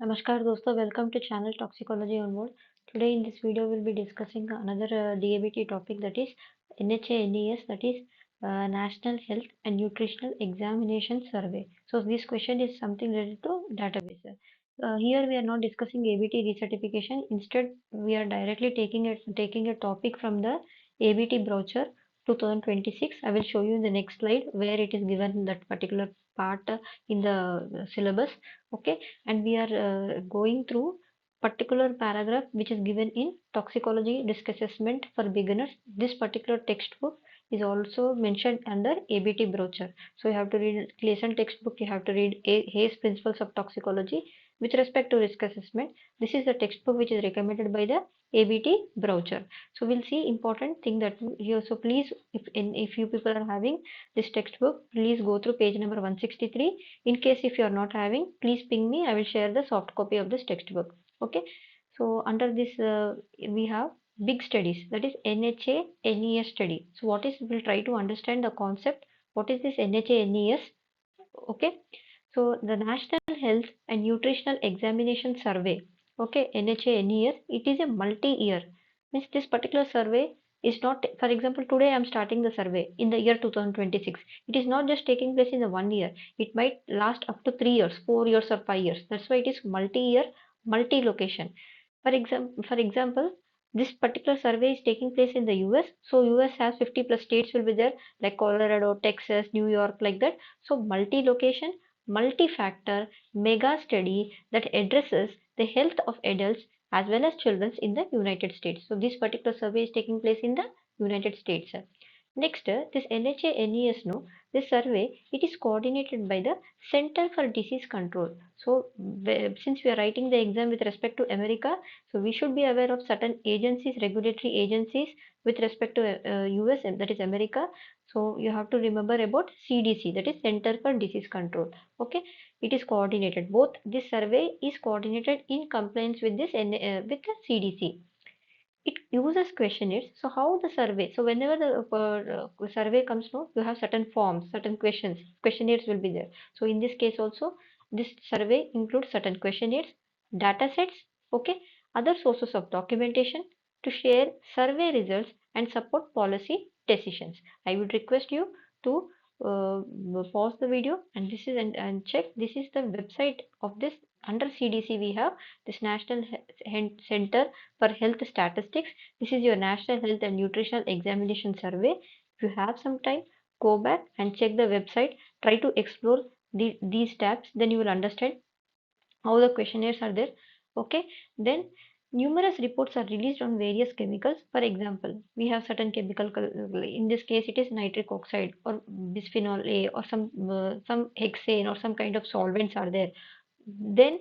Namaskar दोस्तों, welcome to channel Toxicology on board. Today in this video we'll be discussing another DABT topic, that is NHANES, that is National Health and Nutritional Examination Survey. So this question is something related to database. Here we are not discussing ABT recertification. Instead, we are directly taking a topic from the ABT brochure 2026. I will show you in the next slide where it is given that particular part in the syllabus. Okay, and we are going through particular paragraph which is given in toxicology risk assessment for beginners. This particular textbook is also mentioned under ABT brochure. So you have to read Clayson textbook, you have to read Hayes Principles of Toxicology with respect to risk assessment. This is the textbook which is recommended by the ABT brochure. So we'll see important thing that here. So please, if you people are having this textbook, please go through page number 163. In case if you are not having, please ping me. I will share the soft copy of this textbook. Okay. So under this, we have big studies, that is NHANES study. So what is, we'll try to understand the concept. What is this NHANES? Okay. So the National Health and Nutritional Examination Survey, okay, NHANES, it is a multi-year. Means this particular survey is not, for example, today I am starting the survey in the year 2026. It is not just taking place in the 1 year. It might last up to 3 years, 4 years, or 5 years. That's why it is multi-year, multi-location. For example, this particular survey is taking place in the US. So US has 50 plus states will be there, like Colorado, Texas, New York, like that. So multi-location, multi-factor, mega study that addresses the health of adults as well as children in the United States. So this particular survey is taking place in the United States. Next, this NHANES, no, this survey, it is coordinated by the Center for Disease Control. So since we are writing the exam with respect to America, so we should be aware of certain agencies, regulatory agencies with respect to US, that is America. So you have to remember about CDC, that is Center for Disease Control. Okay, it is coordinated. Both this survey is coordinated in compliance with this with the CDC. It uses questionnaires. So how the survey? So whenever the survey comes, no, you have certain forms, certain questionnaires will be there. So in this case also, this survey includes certain questionnaires, data sets, okay, other sources of documentation to share survey results and support policy decisions. I would request you to pause the video and this is and check. This is the website of this. Under CDC we have this National Center for Health Statistics. This is your National Health and Nutritional Examination Survey. If you have some time, go back and check the website. Try to explore these tabs, then you will understand how the questionnaires are there. Okay, then numerous reports are released on various chemicals. For example, we have certain chemical, in this case it is nitric oxide or bisphenol A or some hexane or some kind of solvents are there. Then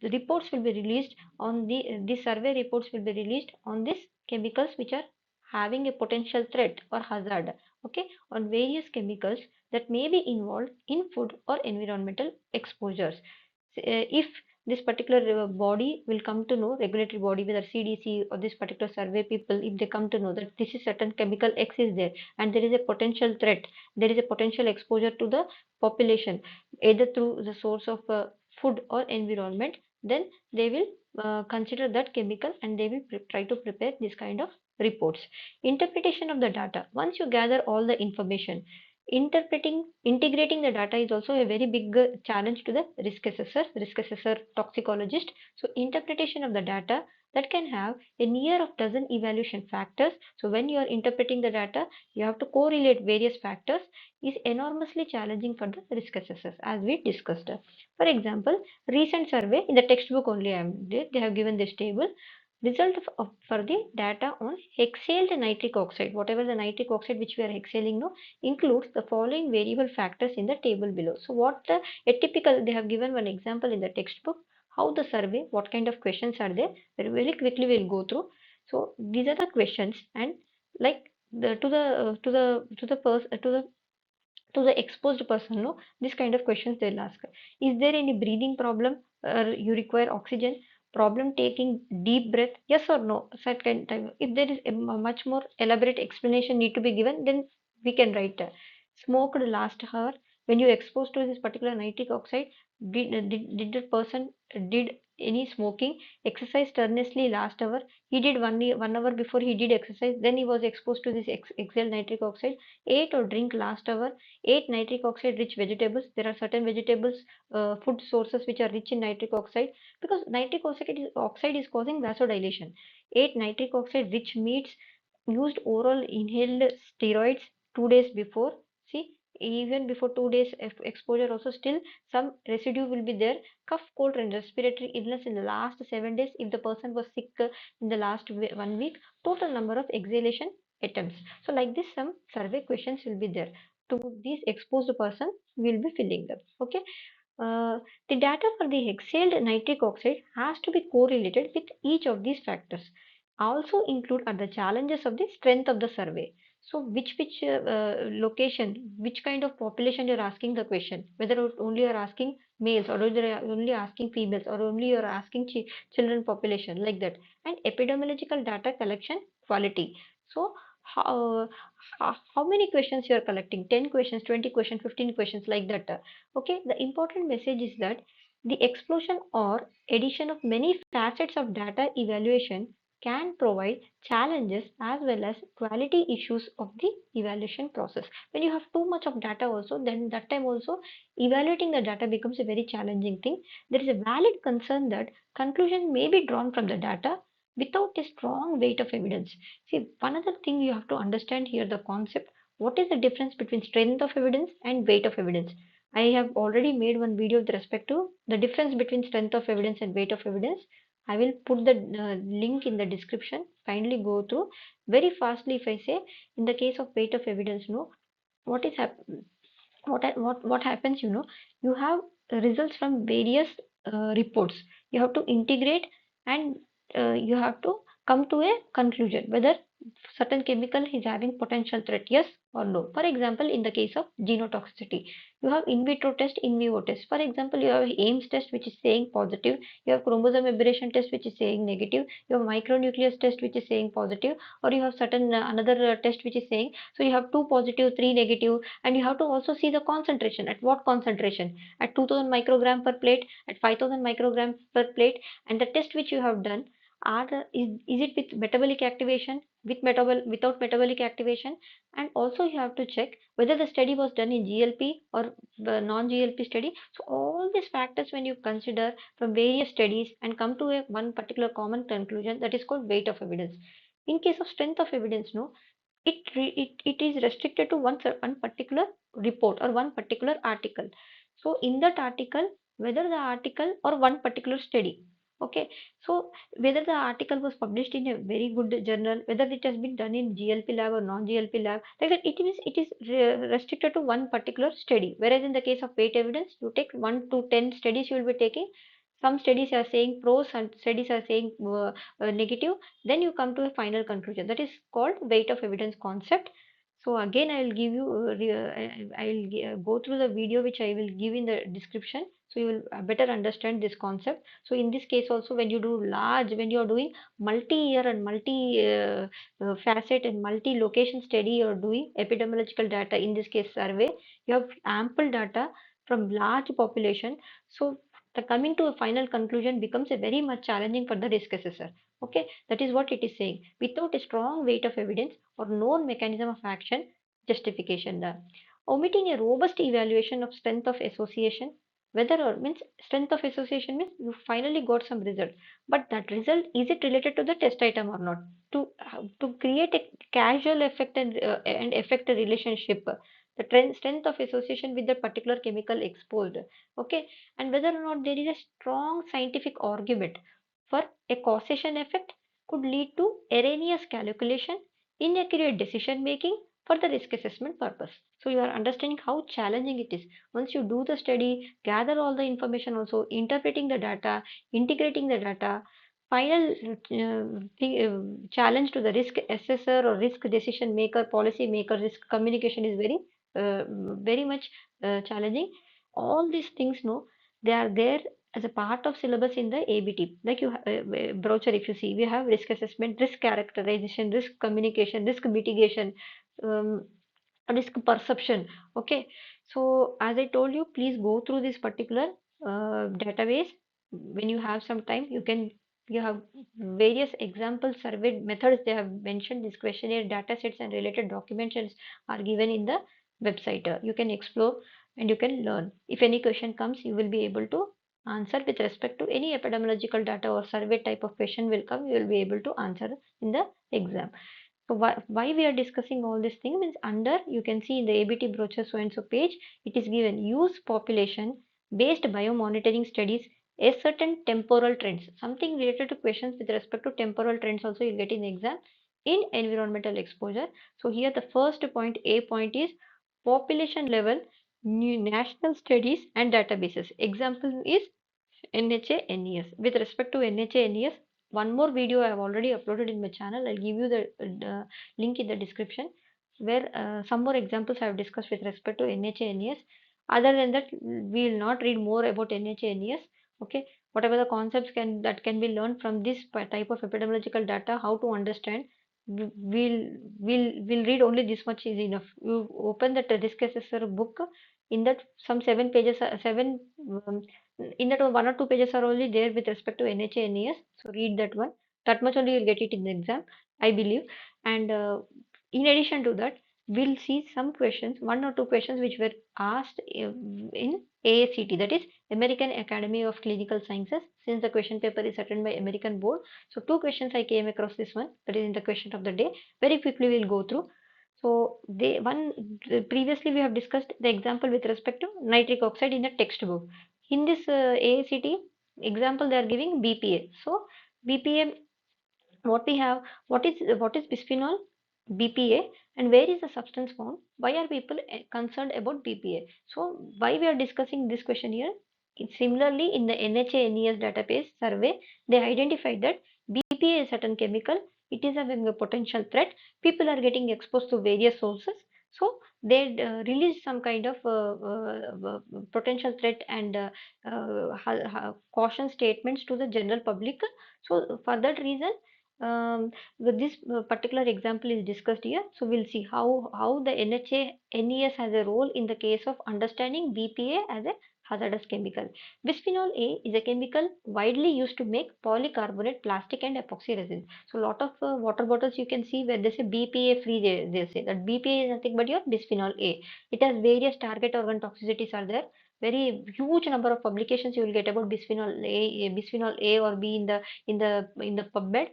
the reports will be released on the survey reports will be released on these chemicals which are having a potential threat or hazard, okay, on various chemicals that may be involved in food or environmental exposures. If this particular body will come to know, regulatory body, whether CDC or this particular survey people, if they come to know that this is certain chemical X is there and there is a potential threat, there is a potential exposure to the population, either through the source of food or environment, then they will consider that chemical and they will try to prepare this kind of reports. Interpretation of the data. Once you gather all the information, integrating the data is also a very big challenge to the risk assessor, toxicologist. So interpretation of the data, that can have a near of dozen evaluation factors. So when you are interpreting the data, you have to correlate various factors, is enormously challenging for the risk assessors, as we discussed. For example, recent survey in the textbook only they have given this table. Result for the data on exhaled nitric oxide, whatever the nitric oxide which we are exhaling, no, includes the following variable factors in the table below. So what the atypical, they have given one example in the textbook, how the survey, what kind of questions are there, very quickly we'll go through. So these are the questions, and like the to the exposed person, no, this kind of questions they'll ask. Is there any breathing problem, you require oxygen, problem taking deep breath, yes or no, such kind of time. If there is a much more elaborate explanation need to be given, then we can write smoked last hour, when you exposed to this particular nitric oxide, did the person did any smoking, exercised earnestly last hour. He did 1 hour before he did exercise, then he was exposed to this exhaled nitric oxide. Ate or drink last hour, ate nitric oxide rich vegetables. There are certain vegetables, food sources which are rich in nitric oxide, because nitric oxide is causing vasodilation. Ate nitric oxide rich meats, used oral inhaled steroids 2 days before. See, even before 2 days exposure also, still some residue will be there. Cough, cold and respiratory illness in the last 7 days if the person was sick in the last 1 week. Total number of exhalation attempts. So like this, some survey questions will be there to these exposed person will be filling them. Okay. uh, the data for the exhaled nitric oxide has to be correlated with each of these factors. Also include are the challenges of the strength of the survey. So which location, which kind of population you're asking the question, whether only you're asking males or whether you're only asking females or only you're asking children population, like that. And epidemiological data collection quality. So how, how many questions you are collecting? 10 questions, 20 questions, 15 questions, like that. Okay, the important message is that the explosion or addition of many facets of data evaluation can provide challenges as well as quality issues of the evaluation process. When you have too much of data also, then that time also evaluating the data becomes a very challenging thing. There is a valid concern that conclusion may be drawn from the data without a strong weight of evidence. See, one other thing you have to understand here, the concept. What is the difference between strength of evidence and weight of evidence? I have already made one video with respect to the difference between strength of evidence and weight of evidence. I will put the link in the description. Kindly go through very fastly. If I say, in the case of weight of evidence, no, what is happening? What happens? You have results from various reports. You have to integrate, and you have to come to a conclusion whether certain chemical is having potential threat, yes or no. For example, in the case of genotoxicity, you have in vitro test, in vivo test. For example, you have Ames test which is saying positive, you have chromosome aberration test which is saying negative, you have micronucleus test which is saying positive, or you have certain another test which is saying, so you have two positive, three negative. And you have to also see the concentration, at what concentration, at 2000 microgram per plate, at 5000 microgram per plate. And the test which you have done, is it with metabolic activation, without metabolic activation. And also you have to check whether the study was done in GLP or non-GLP study. So all these factors when you consider from various studies and come to a one particular common conclusion, that is called weight of evidence. In case of strength of evidence, no, it is restricted to one particular report or one particular article. So in that article, whether the article or one particular study, okay, so whether the article was published in a very good journal, whether it has been done in GLP lab or non-GLP lab, like that, it is restricted to one particular study. Whereas in the case of weight evidence, you take 1 to 10 studies you will be taking. Some studies are saying pros, and studies are saying negative. Then you come to a final conclusion, that is called weight of evidence concept. So again, I will give you I will go through the video which I will give in the description, so you will better understand this concept. So in this case also, when you do large, when you are doing multi-year and multi facet and multi location study, you are doing epidemiological data, in this case survey, you have ample data from large population. So the coming to a final conclusion becomes a very much challenging for the risk assessor. Okay, that is what it is saying. Without a strong weight of evidence or known mechanism of action, justification the omitting a robust evaluation of strength of association, whether or means strength of association means you finally got some result, but that result, is it related to the test item or not? To create a causal effect and effect relationship, the strength of association with that particular chemical exposed. Okay, and whether or not there is a strong scientific argument for a causation effect, could lead to erroneous calculation, inaccurate decision making for the risk assessment purpose. So you are understanding how challenging it is. Once you do the study, gather all the information, also interpreting the data, integrating the data, final challenge to the risk assessor or risk decision maker, policy maker, risk communication is uh, very much challenging. All these things, no, they are there as a part of syllabus in the ABT. Like you brochure, if you see, we have risk assessment, risk characterization, risk communication, risk mitigation, um, risk perception. Okay, so as I told you, please go through this particular database. when you have some time, you have various example survey methods they have mentioned. This questionnaire data sets and related documentations are given in the website. You can explore and you can learn. If any question comes, you will be able to answer with respect to any epidemiological data or survey type of question will come, you will be able to answer in the exam. So why we are discussing all these things means, under you can see in the ABT brochure so and so page, it is given use population based biomonitoring studies, a certain temporal trends, something related to questions with respect to temporal trends also you get in exam in environmental exposure. So here the first point, A point, is population level new national studies and databases. Example is NHANES. With respect to NHANES, one more video I have already uploaded in my channel. I'll give you the link in the description, where some more examples I have discussed with respect to NHANES. Other than that, we will not read more about NHANES. Okay, whatever the concepts that can be learned from this type of epidemiological data, how to understand, we'll read only this much is enough. You open the risk assessor book. In that, some 7 pages, in that one or two pages are only there with respect to NHA, NES. So read that one. That much only you'll get it in the exam, I believe. And in addition to that, we'll see some questions, one or two questions which were asked in AACT, that is American Academy of Clinical Sciences, since the question paper is written by American board. So two questions I came across this one, that is in the question of the day. Very quickly we'll go through. So previously we have discussed the example with respect to nitric oxide in the textbook. In this AACT example, they are giving BPA. So BPA, what we have, what is bisphenol BPA, and where is the substance found? Why are people concerned about BPA? So why we are discussing this question here? Similarly, in the NHANES database survey, they identified that BPA is a certain chemical. It is having a potential threat. People are getting exposed to various sources. So they release some kind of potential threat and caution statements to the general public. So for that reason, this particular example is discussed here. So we'll see how the NHANES has a role in the case of understanding BPA as a hazardous chemical. Bisphenol A is a chemical widely used to make polycarbonate plastic and epoxy resin. So a lot of water bottles you can see where they say BPA free, they say that BPA is nothing but your bisphenol A. It has various target organ toxicities are there. Very huge number of publications you will get about bisphenol A or B in the PubMed.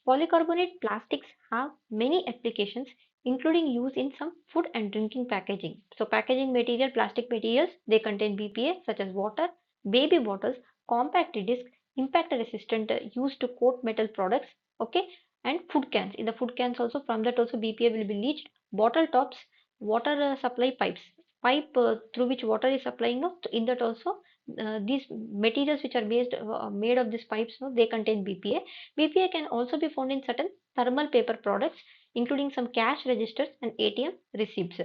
Polycarbonate plastics have many applications, including use in some food and drinking packaging. So packaging material, plastic materials, they contain BPA such as water, baby bottles, compact disc, impact resistant used to coat metal products, okay, and food cans. In the food cans also, from that also BPA will be leached. Bottle tops, water supply pipes, pipe through which water is supplying, no, in that also these materials which are made of these pipes, no, they contain BPA. BPA can also be found in certain thermal paper products, including some cash registers and ATM receipts.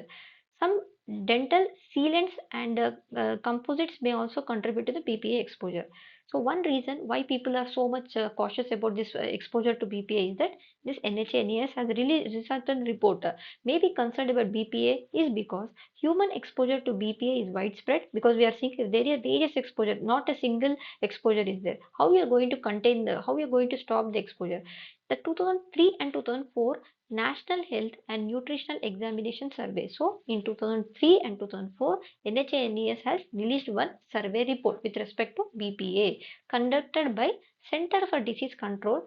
Some dental sealants and composites may also contribute to the BPA exposure. So one reason why people are so much cautious about this exposure to BPA is that this NHANES has released a certain report may be concerned about BPA is because human exposure to BPA is widespread, because we are seeing there are various exposure, not a single exposure is there. How we are going to contain how we are going to stop the exposure? The 2003 and 2004 National Health and Nutritional Examination Survey. So in 2003 and 2004, NHANES has released one survey report with respect to BPA conducted by Center for Disease Control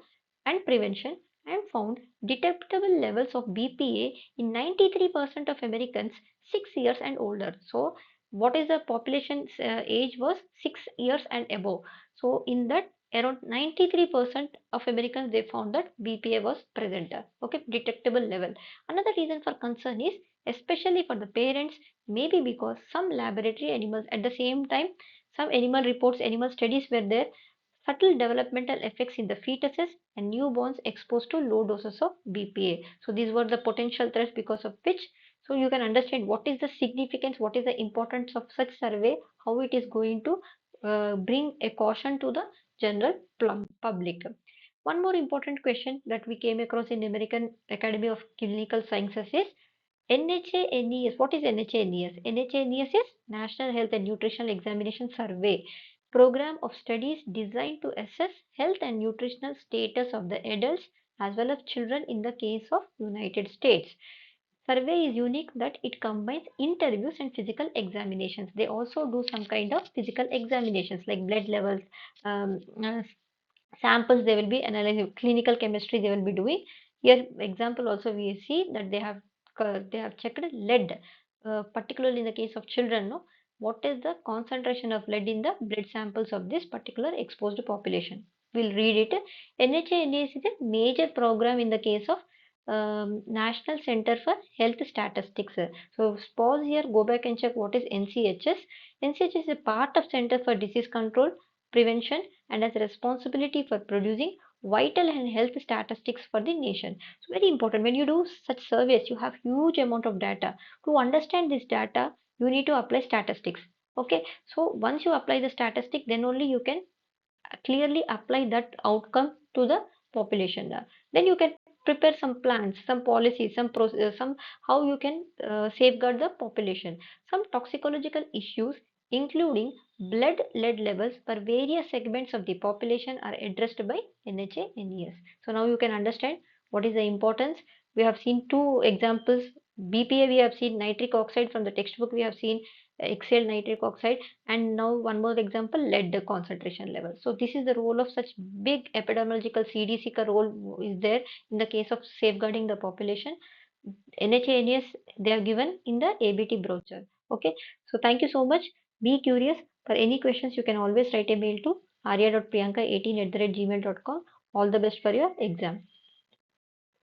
and Prevention, and found detectable levels of BPA in 93% of Americans 6 years and older. So what is the population age was 6 years and above. So in that, around 93% of Americans, they found that BPA was present, okay, detectable level. Another reason for concern is, especially for the parents, maybe because some laboratory animals at the same time, some animal reports, animal studies were there, subtle developmental effects in the fetuses and newborns exposed to low doses of BPA. So these were the potential threats because of which. So you can understand what is the significance, what is the importance of such survey, how it is going to bring a caution to the general public. One more important question that we came across in American Academy of Clinical Sciences is NHANES. What is NHANES? NHANES is National Health and Nutritional Examination Survey. program of studies designed to assess health and nutritional status of the adults as well as children in the case of United States. Survey is unique that it combines interviews and physical examinations. They also do some kind of physical examinations like blood levels, um, uh, samples they will be analyzing, clinical chemistry they will be doing. Here example also we see that they have checked lead, particularly in the case of children, no, what is the concentration of lead in the blood samples of this particular exposed population. We'll read it. NHANES is a major program in the case of National Center for Health Statistics. So pause here, go back and check what is NCHS. NCHS is a part of Center for Disease Control, Prevention, and has responsibility for producing vital and health statistics for the nation. It's very important. When you do such surveys, you have huge amount of data. To understand this data, you need to apply statistics. Okay, so once you apply the statistic, then only you can clearly apply that outcome to the population. Then you can prepare some plans, some policies, some process, some how you can safeguard the population. Some toxicological issues, including blood lead levels for various segments of the population, are addressed by NHANES. So now you can understand what is the importance. We have seen two examples. BPA we have seen, nitric oxide from the textbook we have seen, exhaled nitric oxide, and now one more example, lead concentration level. So this is the role of such big epidemiological CDC ka role is there in the case of safeguarding the population. NHANES they are given in the ABT brochure. Okay, so thank you so much. Be curious. For any questions, you can always write a mail to arya.priyanka18@gmail.com. All the best for your exam.